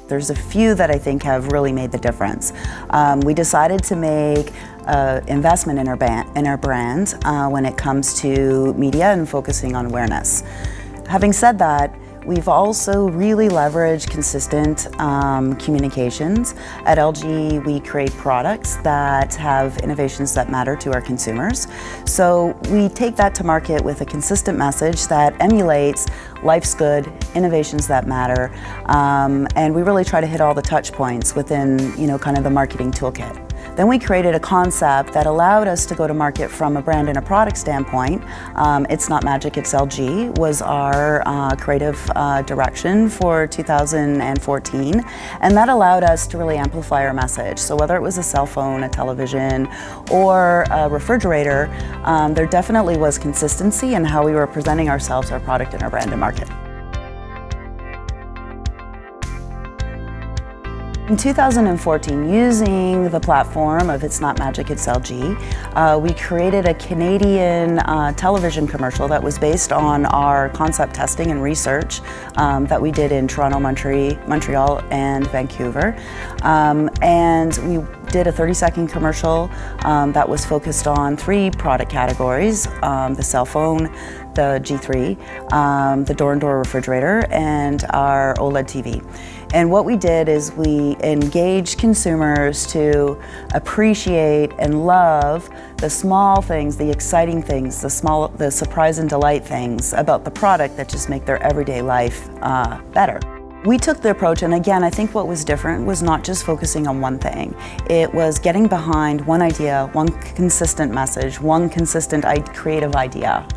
There's a few that I think have really made the difference. We decided to make investment in our brand when it comes to media and focusing on awareness. Having said that, we've also really leveraged consistent communications. At LG, we create products that have innovations that matter to our consumers. So we take that to market with a consistent message that emulates life's good, innovations that matter, and we really try to hit all the touch points within, kind of the marketing toolkit. Then we created a concept that allowed us to go to market from a brand and a product standpoint. It's Not Magic, It's LG was our creative direction for 2014, and that allowed us to really amplify our message. So whether it was a cell phone, a television, or a refrigerator, there definitely was consistency in how we were presenting ourselves, our product, and our brand in market. In 2014, using the platform of It's Not Magic, It's LG, we created a Canadian television commercial that was based on our concept testing and research that we did in Toronto, Montreal, and Vancouver. And we did a 30-second commercial that was focused on 3 product categories: the cell phone, the G3, the door-and-door refrigerator, and our OLED TV. And what we did is we engaged consumers to appreciate and love the small things, the exciting things, the surprise and delight things about the product that just make their everyday life better. We took the approach, and again, I think what was different was not just focusing on one thing. It was getting behind one idea, one consistent message, one consistent creative idea.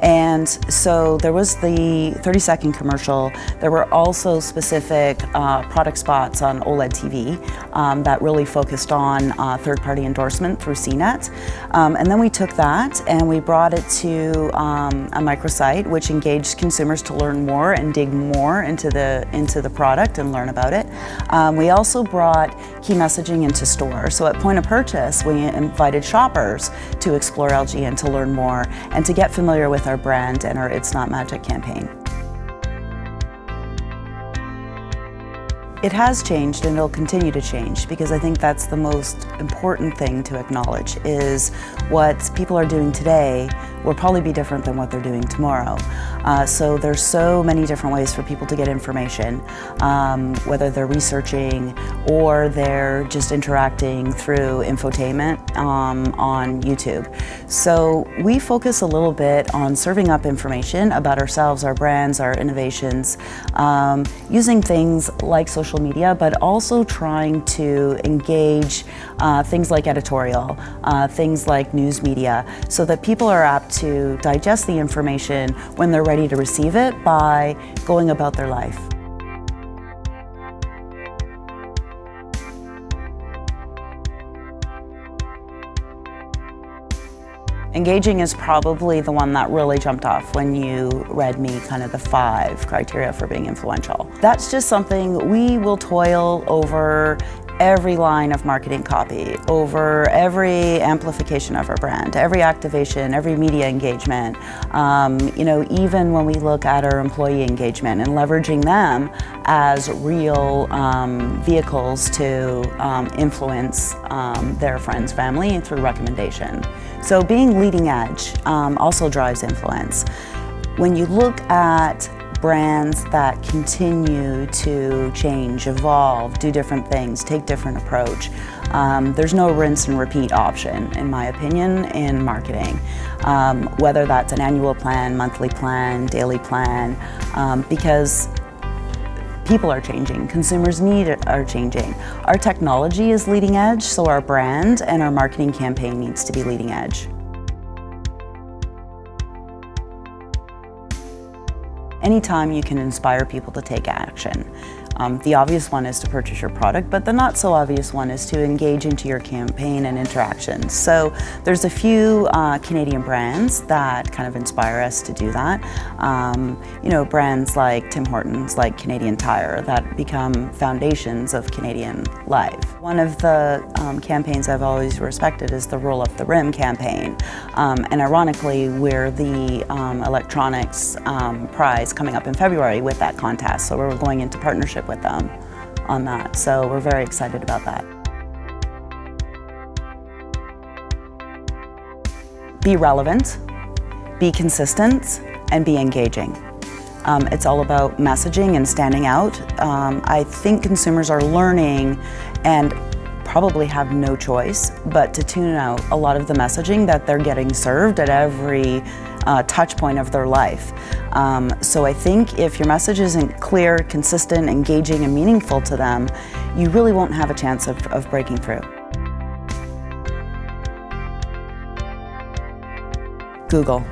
And so there was the 30-second commercial. There were also specific product spots on OLED TV that really focused on third-party endorsement through CNET. And then we took that and we brought it to a microsite which engaged consumers to learn more and dig more into the product and learn about it. We also brought key messaging into store. So at point of purchase, we invited shoppers to explore LG and to learn more and to get familiar with our brand and our It's Not Magic campaign. It has changed and it'll continue to change, because I think that's the most important thing to acknowledge is what people are doing today will probably be different than what they're doing tomorrow. So there's so many different ways for people to get information, whether they're researching or they're just interacting through infotainment on YouTube. So we focus a little bit on serving up information about ourselves, our brands, our innovations, using things like social media, but also trying to engage things like editorial, things like news media, so that people are apt to digest the information when they're ready to receive it by going about their life. Engaging is probably the one that really jumped off when you read me kind of the 5 criteria for being influential. That's just something we will toil over every line of marketing copy, over every amplification of our brand, every activation, every media engagement, even when we look at our employee engagement and leveraging them as real vehicles to influence their friends, family through recommendation. So being leading edge also drives influence. When you look at brands that continue to change, evolve, do different things, take different approach, there's no rinse and repeat option, in my opinion, in marketing. Whether that's an annual plan, monthly plan, daily plan, because people are changing, consumers' needs are changing. Our technology is leading edge, so our brand and our marketing campaign needs to be leading edge. Anytime you can inspire people to take action. The obvious one is to purchase your product, but the not so obvious one is to engage into your campaign and interactions. So there's a few Canadian brands that kind of inspire us to do that. Brands like Tim Hortons, like Canadian Tire, that become foundations of Canadian life. One of the campaigns I've always respected is the Roll Up the Rim campaign. And ironically, we're the electronics prize coming up in February with that contest, so we're going into partnership with them on that. So we're very excited about that. Be relevant, be consistent, and be engaging. It's all about messaging and standing out. I think consumers are learning and probably have no choice but to tune out a lot of the messaging that they're getting served at every touch point of their life. So I think if your message isn't clear, consistent, engaging, and meaningful to them, you really won't have a chance of breaking through. Google.